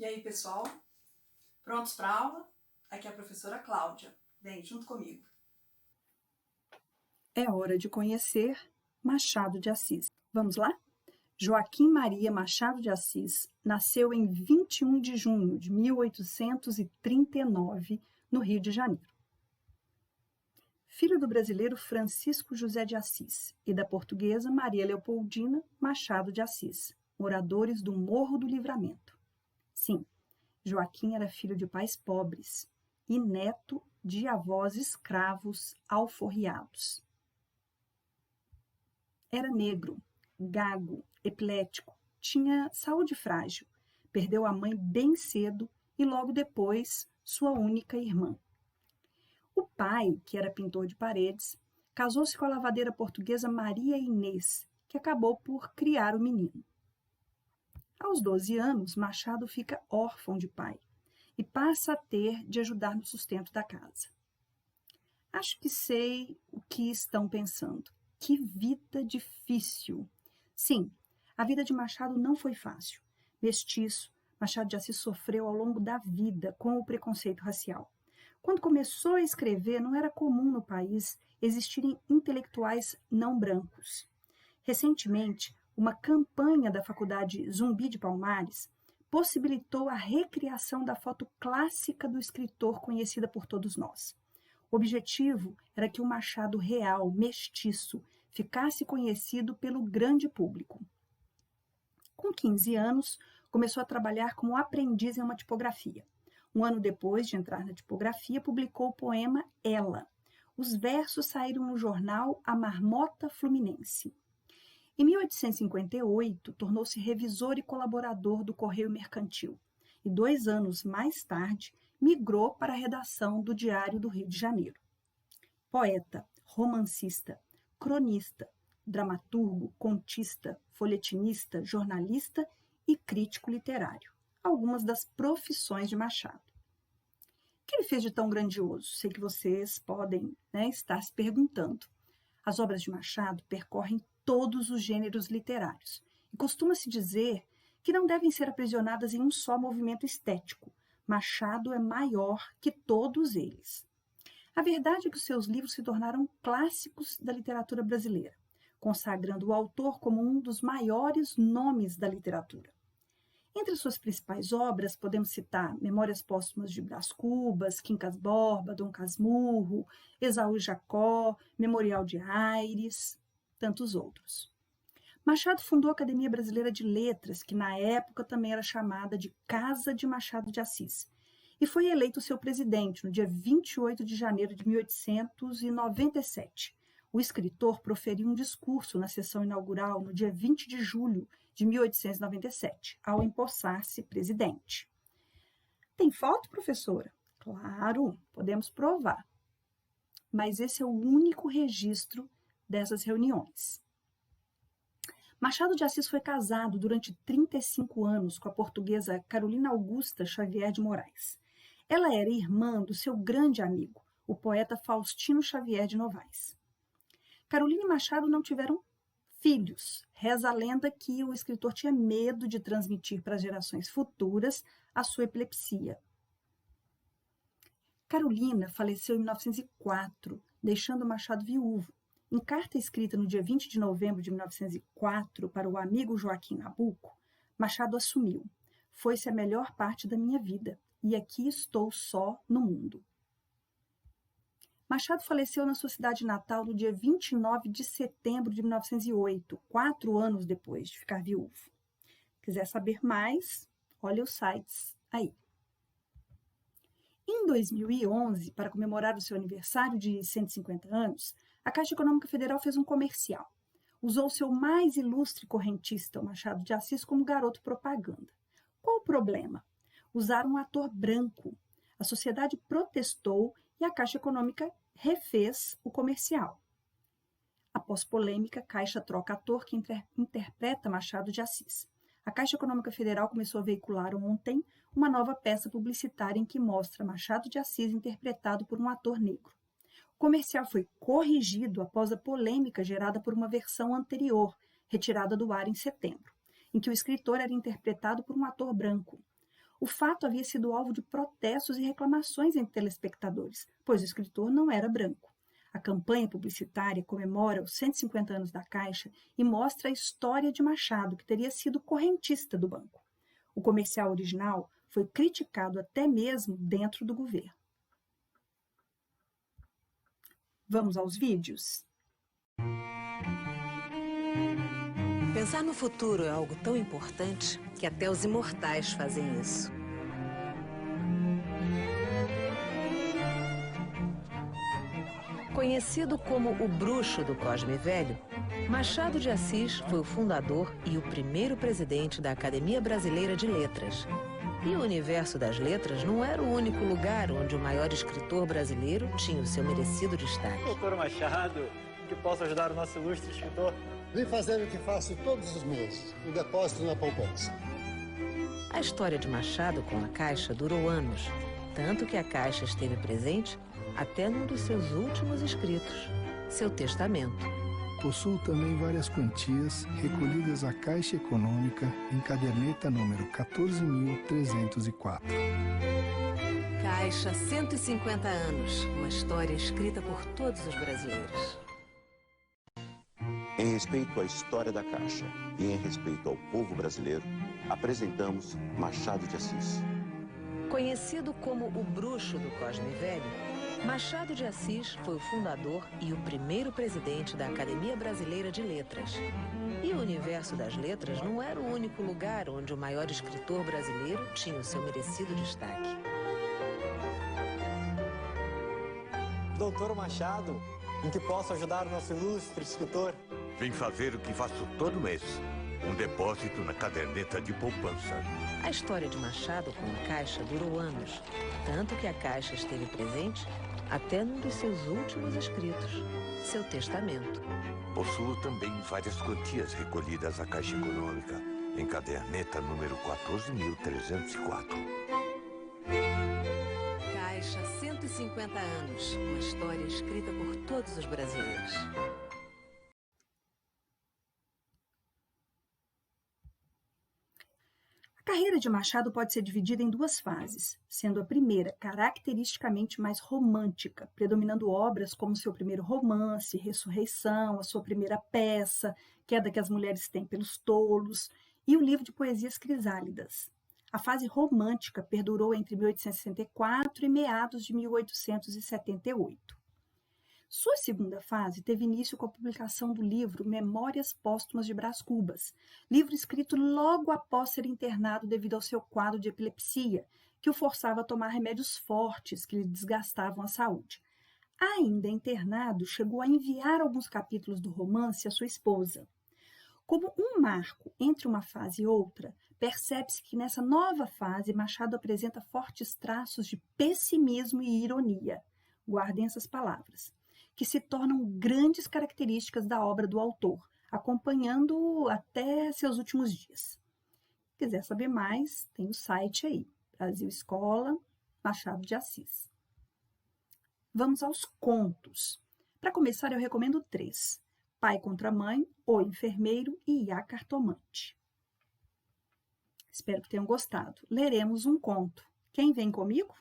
E aí, pessoal? Prontos para a aula? Aqui é a professora Cláudia. Vem junto comigo. É hora de conhecer Machado de Assis. Vamos lá? Joaquim Maria Machado de Assis nasceu em 21 de junho de 1839, no Rio de Janeiro. Filho do brasileiro Francisco José de Assis e da portuguesa Maria Leopoldina Machado de Assis, moradores do Morro do Livramento. Sim, Joaquim era filho de pais pobres e neto de avós escravos alforriados. Era negro, gago, epilético, tinha saúde frágil, perdeu a mãe bem cedo e logo depois sua única irmã. O pai, que era pintor de paredes, casou-se com a lavadeira portuguesa Maria Inês, que acabou por criar o menino. Aos 12 anos, Machado fica órfão de pai e passa a ter de ajudar no sustento da casa. Acho que sei o que estão pensando. Que vida difícil! Sim, a vida de Machado não foi fácil. Mestiço, Machado de Assis sofreu ao longo da vida com o preconceito racial. Quando começou a escrever, não era comum no país existirem intelectuais não brancos. Recentemente, uma campanha da Faculdade Zumbi de Palmares possibilitou a recriação da foto clássica do escritor conhecida por todos nós. O objetivo era que o Machado real, mestiço, ficasse conhecido pelo grande público. Com 15 anos, começou a trabalhar como aprendiz em uma tipografia. Um ano depois de entrar na tipografia, publicou o poema Ela. Os versos saíram no jornal A Marmota Fluminense. Em 1858, tornou-se revisor e colaborador do Correio Mercantil e 2 anos mais tarde migrou para a redação do Diário do Rio de Janeiro. Poeta, romancista, cronista, dramaturgo, contista, folhetinista, jornalista e crítico literário. Algumas das profissões de Machado. O que ele fez de tão grandioso? Sei que vocês podem estar se perguntando. As obras de Machado percorrem todos os gêneros literários e costuma-se dizer que não devem ser aprisionadas em um só movimento estético. Machado é maior que todos eles. A verdade é que os seus livros se tornaram clássicos da literatura brasileira, consagrando o autor como um dos maiores nomes da literatura. Entre suas principais obras, podemos citar Memórias Póstumas de Brás Cubas, Quincas Borba, Dom Casmurro, Esaú Jacó, Memorial de Aires, tantos outros. Machado fundou a Academia Brasileira de Letras, que na época também era chamada de Casa de Machado de Assis, e foi eleito seu presidente no dia 28 de janeiro de 1897. O escritor proferiu um discurso na sessão inaugural no dia 20 de julho de 1897, ao empossar-se presidente. Tem foto, professora? Claro, podemos provar. Mas esse é o único registro dessas reuniões. Machado de Assis foi casado durante 35 anos com a portuguesa Carolina Augusta Xavier de Moraes. Ela era irmã do seu grande amigo, o poeta Faustino Xavier de Novaes. Carolina e Machado não tiveram filhos. Reza a lenda que o escritor tinha medo de transmitir para as gerações futuras a sua epilepsia. Carolina faleceu em 1904, deixando Machado viúvo. Em carta escrita no dia 20 de novembro de 1904 para o amigo Joaquim Nabuco, Machado assumiu: "Foi-se a melhor parte da minha vida, e aqui estou só no mundo." Machado faleceu na sua cidade natal no dia 29 de setembro de 1908, 4 anos depois de ficar viúvo. Quiser saber mais, olha os sites aí. Em 2011, para comemorar o seu aniversário de 150 anos, a Caixa Econômica Federal fez um comercial. Usou seu mais ilustre correntista, o Machado de Assis, como garoto propaganda. Qual o problema? Usaram um ator branco. A sociedade protestou e a Caixa Econômica refez o comercial. Após polêmica, Caixa troca ator que interpreta Machado de Assis. A Caixa Econômica Federal começou a veicular ontem uma nova peça publicitária em que mostra Machado de Assis interpretado por um ator negro. O comercial foi corrigido após a polêmica gerada por uma versão anterior, retirada do ar em setembro, em que o escritor era interpretado por um ator branco. O fato havia sido alvo de protestos e reclamações entre telespectadores, pois o escritor não era branco. A campanha publicitária comemora os 150 anos da Caixa e mostra a história de Machado, que teria sido correntista do banco. O comercial original foi criticado até mesmo dentro do governo. Vamos aos vídeos? Pensar no futuro é algo tão importante que até os imortais fazem isso. Conhecido como o bruxo do Cosme Velho, Machado de Assis foi o fundador e o primeiro presidente da Academia Brasileira de Letras. E o universo das letras não era o único lugar onde o maior escritor brasileiro tinha o seu merecido destaque. Doutor Machado, que posso ajudar o nosso ilustre escritor? Vem fazer o que faço todos os meses, um depósito na poupança. A história de Machado com a Caixa durou anos, tanto que a Caixa esteve presente até num dos seus últimos escritos, seu testamento. Possuo também várias quantias recolhidas à Caixa Econômica em caderneta número 14.304. Caixa, 150 anos, uma história escrita por todos os brasileiros. Em respeito à história da Caixa e em respeito ao povo brasileiro, apresentamos Machado de Assis. Conhecido como o bruxo do Cosme Velho, Machado de Assis foi o fundador e o primeiro presidente da Academia Brasileira de Letras. E o universo das letras não era o único lugar onde o maior escritor brasileiro tinha o seu merecido destaque. Doutor Machado, em que posso ajudar o nosso ilustre escritor? Vem fazer o que faço todo mês, um depósito na caderneta de poupança. A história de Machado com a Caixa durou anos, tanto que a Caixa esteve presente até num dos seus últimos escritos, seu testamento. Possuo também várias quantias recolhidas à Caixa Econômica, em caderneta número 14.304. Caixa, 150 anos, uma história escrita por todos os brasileiros. A carreira de Machado pode ser dividida em duas fases, sendo a primeira caracteristicamente mais romântica, predominando obras como seu primeiro romance, Ressurreição, a sua primeira peça, Queda que as Mulheres Têm pelos Tolos, e o livro de poesias Crisálidas. A fase romântica perdurou entre 1864 e meados de 1878. Sua segunda fase teve início com a publicação do livro Memórias Póstumas de Brás Cubas, livro escrito logo após ser internado devido ao seu quadro de epilepsia, que o forçava a tomar remédios fortes que lhe desgastavam a saúde. Ainda internado, chegou a enviar alguns capítulos do romance à sua esposa. Como um marco entre uma fase e outra, percebe-se que nessa nova fase Machado apresenta fortes traços de pessimismo e ironia. Guardem essas palavras, que se tornam grandes características da obra do autor, acompanhando até seus últimos dias. Se quiser saber mais, tem o site aí, Brasil Escola, Machado de Assis. Vamos aos contos. Para começar, eu recomendo 3. Pai contra Mãe, O Enfermeiro e A Cartomante. Espero que tenham gostado. Leremos um conto. Quem vem comigo?